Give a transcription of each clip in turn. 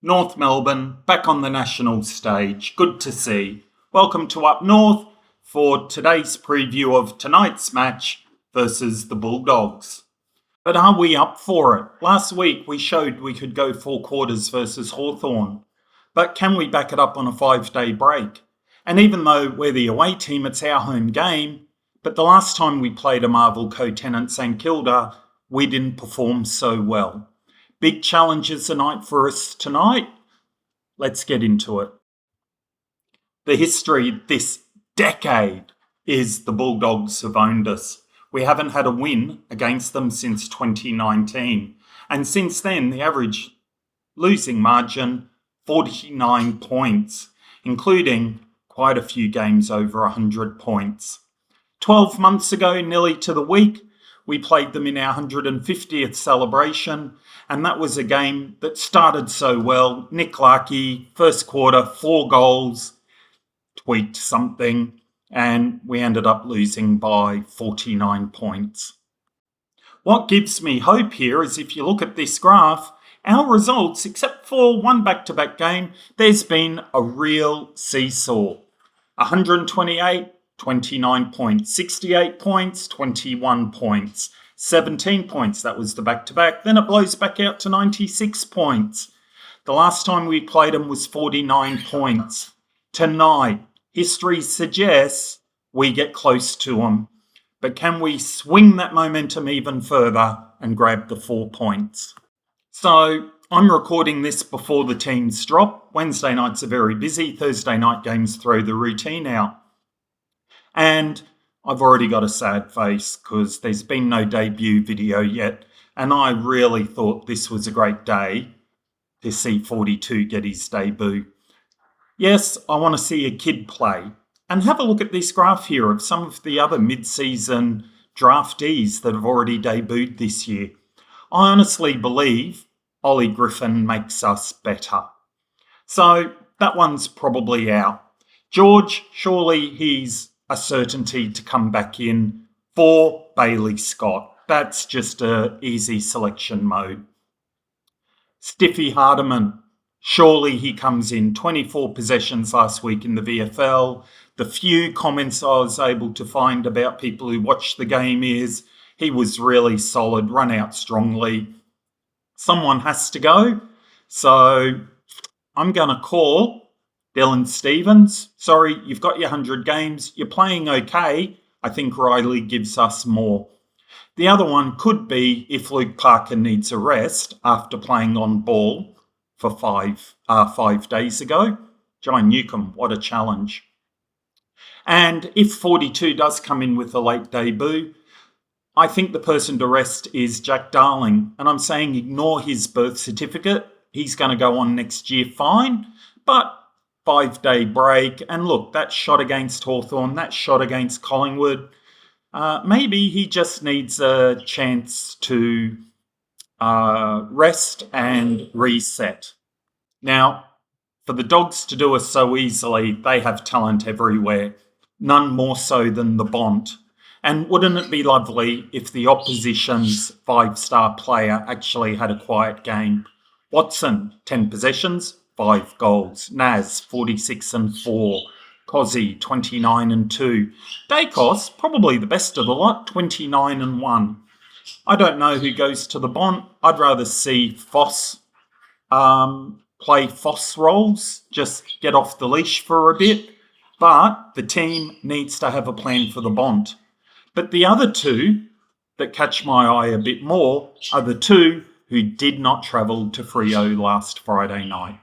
North Melbourne, back on the national stage. Good to see. Welcome to Up North for today's preview of tonight's match versus the Bulldogs. But are we up for it? Last week we showed we could go 4 quarters versus Hawthorn. But can we back it up on a 5-day break? And even though we're the away team, it's our home game. But the last time we played a Marvel co-tenant St Kilda, we didn't perform so well. Big challenges tonight for us tonight. Let's get into it. The history this decade is the Bulldogs have owned us. We haven't had a win against them since 2019. And since then, the average losing margin, 49 points, including quite a few games over 100 points. 12 months ago, nearly to the week, we played them in our 150th celebration, and that was a game that started so well. Nick Larkey, first quarter, 4 goals, tweaked something, and we ended up losing by 49 points. What gives me hope here is if you look at this graph, our results, except for one back-to-back game, there's been a real seesaw. 128, 29 points, 68 points, 21 points, 17 points. That was the back-to-back. Then it blows back out to 96 points. The last time we played them was 49 points. Tonight, history suggests we get close to them. But can we swing that momentum even further and grab the 4 points? So I'm recording this before the teams drop. Wednesday nights are very busy. Thursday night games throw the routine out. And I've already got a sad face because there's been no debut video yet. And I really thought this was a great day to see 42 get his debut. Yes, I want to see a kid play. And have a look at this graph here of some of the other mid-season draftees that have already debuted this year. I honestly believe Ollie Griffin makes us better. So that one's probably out. George, surely he's a certainty to come back in for Bailey Scott. That's just an easy selection mode. Stiffy Hardiman, surely he comes in. 24 possessions last week in the VFL. The few comments I was able to find about people who watched the game is he was really solid, run out strongly. Someone has to go. So I'm going to call Dylan Stevens. Sorry, you've got your 100 games. You're playing okay. I think Riley gives us more. The other one could be if Luke Parker needs a rest after playing on ball for 5 days ago. John Newcomb, what a challenge. And if 42 does come in with a late debut, I think the person to rest is Jack Darling. And I'm saying ignore his birth certificate. He's going to go on next year fine. But 5-day break. And look, that shot against Hawthorn, that shot against Collingwood, maybe he just needs a chance to rest and reset. Now, for the Dogs to do us so easily, they have talent everywhere. None more so than the Bont. And wouldn't it be lovely if the opposition's 5-star player actually had a quiet game? Watson, 10 possessions, 5 goals. Naz, 46 and 4. Cozzy, 29 and 2. Dacos, probably the best of the lot, 29 and 1. I don't know who goes to the Bont. I'd rather see Foss play Foss roles, just get off the leash for a bit. But the team needs to have a plan for the Bont. But the other two that catch my eye a bit more are the two who did not travel to Freo last Friday night.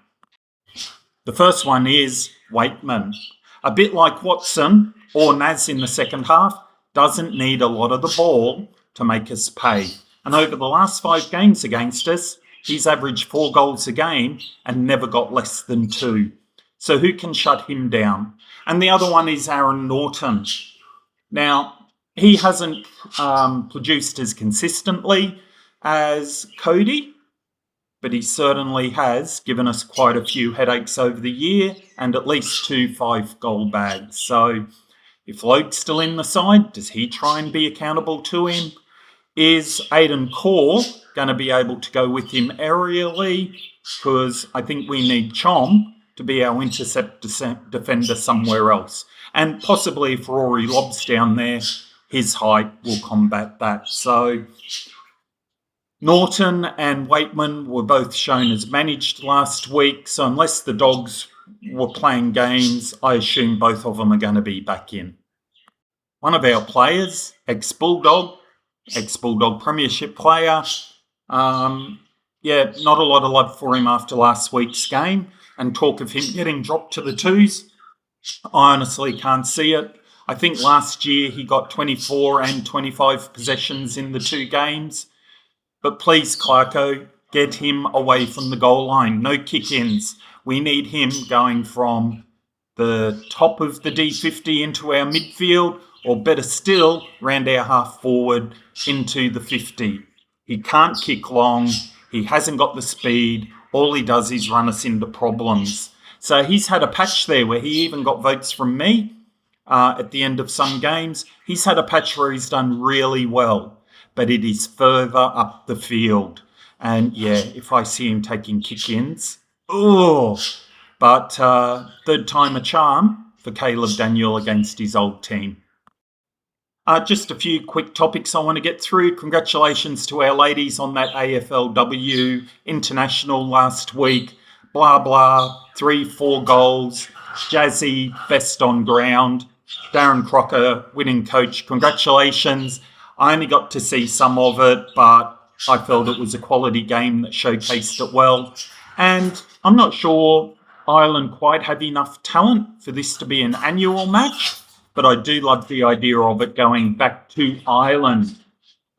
The first one is Weightman. A bit like Watson or Naz in the second half, doesn't need a lot of the ball to make us pay. And over the last 5 games against us, he's averaged 4 goals a game and never got less than 2. So who can shut him down? And the other one is Aaron Naughton. Now, he hasn't produced as consistently as Cody, but he certainly has given us quite a few headaches over the year and at least 2 5-goal bags. So if Lode's still in the side, does he try and be accountable to him? Is Aidan Core going to be able to go with him aerially? because I think we need Chom to be our intercept defender somewhere else. And possibly if Rory lobs down there, his height will combat that. So Naughton and Weightman were both shown as managed last week. So unless the Dogs were playing games, I assume both of them are going to be back in. One of our players, ex-Bulldog premiership player, not a lot of love for him after last week's game, and talk of him getting dropped to the twos. I honestly can't see it. I think last year he got 24 and 25 possessions in the 2 games. But please, Clarko, get him away from the goal line. No kick-ins. We need him going from the top of the D50 into our midfield, or better still, round our half forward into the 50. He can't kick long. He hasn't got the speed. All he does is run us into problems. So he's had a patch there where he even got votes from me at the end of some games. He's had a patch where he's done really well, but it is further up the field. And if I see him taking kick-ins, but third time a charm for Caleb Daniel against his old team. Just a few quick topics I want to get through. Congratulations to our ladies on that AFLW International last week. Blah, blah, 3-4 goals. Jazzy, best on ground. Darren Crocker, winning coach. Congratulations. I only got to see some of it, but I felt it was a quality game that showcased it well. And I'm not sure Ireland quite have enough talent for this to be an annual match, but I do love the idea of it going back to Ireland.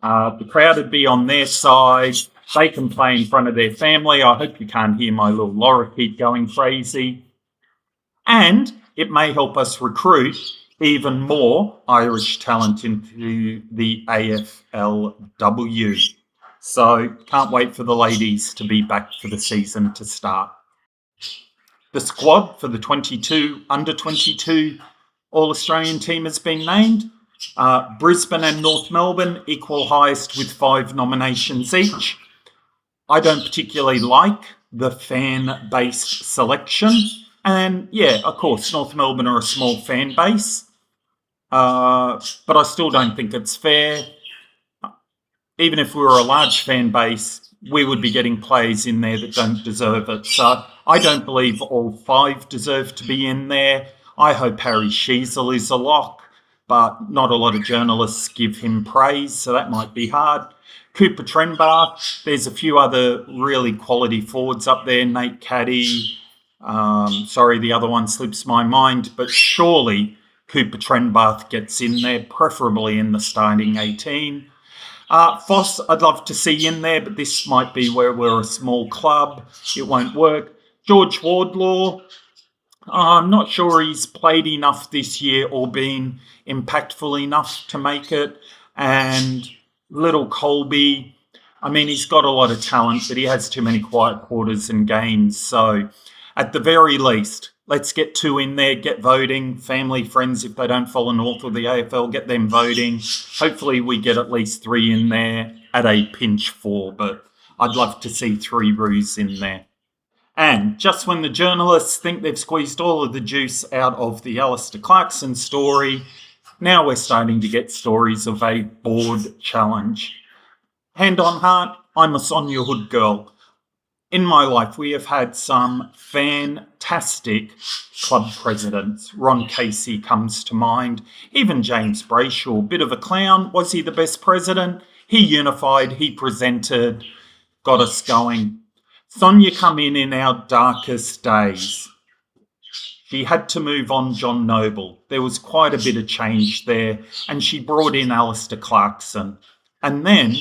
The crowd would be on their side. They can play in front of their family. I hope you can't hear my little lorikeet going crazy. And it may help us recruit even more Irish talent into the AFLW. So can't wait for the ladies to be back for the season to start. The squad for the under 22 All-Australian team has been named. Brisbane and North Melbourne equal highest with 5 nominations each. I don't particularly like the fan-based selection. And of course, North Melbourne are a small fan base. But I still don't think it's fair. Even if we were a large fan base, we would be getting players in there that don't deserve it. So I don't believe all 5 deserve to be in there. I hope Harry Sheasel is a lock, but not a lot of journalists give him praise, so that might be hard. Cooper Trenbarth, there's a few other really quality forwards up there. Nate Caddy, the other one slips my mind, but surely Cooper Trenbarth gets in there, preferably in the starting 18. Foss, I'd love to see in there, but this might be where we're a small club. It won't work. George Wardlaw, I'm not sure he's played enough this year or been impactful enough to make it. And little Colby, he's got a lot of talent, but he has too many quiet quarters and games. So at the very least, let's get 2 in there, get voting. Family, friends, if they don't follow North or the AFL, get them voting. Hopefully we get at least 3 in there, at a pinch 4, but I'd love to see 3 Roos in there. And just when the journalists think they've squeezed all of the juice out of the Alistair Clarkson story, now we're starting to get stories of a board challenge. Hand on heart, I'm a Sonia Hood girl. In my life, we have had some fantastic club presidents. Ron Casey comes to mind. Even James Brayshaw, bit of a clown. Was he the best president? He unified, he presented, got us going. Sonia come in our darkest days. She had to move on John Noble. There was quite a bit of change there, and she brought in Alistair Clarkson. And then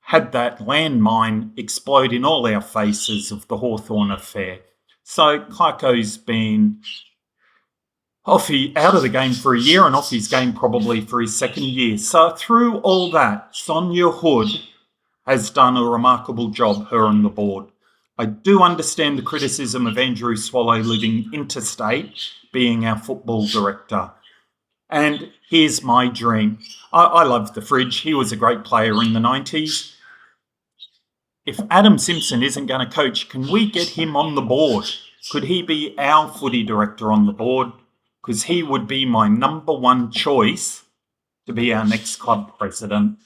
had that landmine explode in all our faces of the Hawthorn affair. So Clarko's been out of the game for a year and off his game probably for his second year. So through all that, Sonia Hood has done a remarkable job, her and the board. I do understand the criticism of Andrew Swallow living interstate, being our football director. And here's my dream. I love the Fridge. He was a great player in the 90s. if Adam Simpson isn't going to coach, can we get him on the board? Could he be our footy director on the board? Because he would be my number one choice to be our next club president.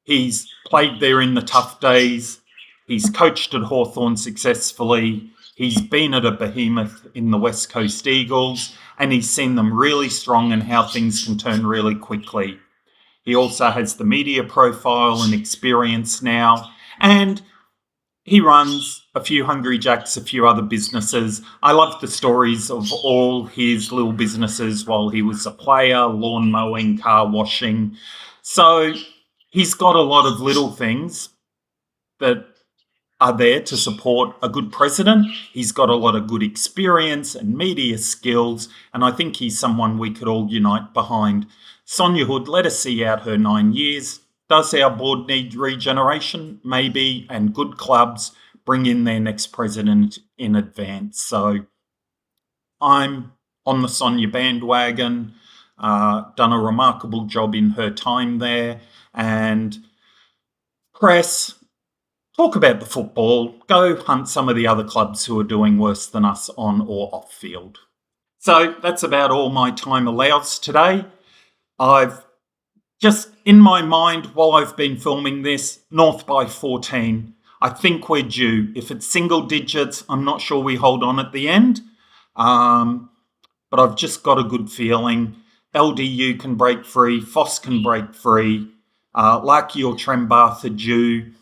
He's played there in the tough days. He's coached at Hawthorn successfully. He's been at a behemoth in the West Coast Eagles, and he's seen them really strong and how things can turn really quickly. He also has the media profile and experience now, and he runs a few Hungry Jacks, a few other businesses. I love the stories of all his little businesses while he was a player, lawn mowing, car washing. So he's got a lot of little things that are there to support a good president. He's got a lot of good experience and media skills, and I think he's someone we could all unite behind. Sonia Hood, let us see out her 9 years. Does our board need regeneration? Maybe, and good clubs bring in their next president in advance. So I'm on the Sonia bandwagon, done a remarkable job in her time there, and press, talk about the football, go hunt some of the other clubs who are doing worse than us on or off field. So that's about all my time allows today. I've just, in my mind, while I've been filming this, North by 14. I think we're due. If it's single digits, I'm not sure we hold on at the end. But I've just got a good feeling. LDU can break free. Foss can break free. Larky or Trembath are due.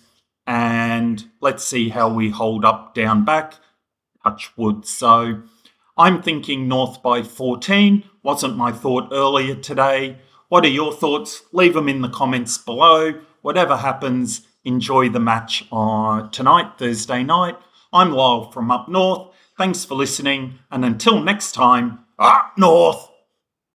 And let's see how we hold up down back. Touch wood. So I'm thinking North by 14. Wasn't my thought earlier today. What are your thoughts? Leave them in the comments below. Whatever happens, enjoy the match tonight, Thursday night. I'm Lyle from Up North. Thanks for listening. And until next time, Up North!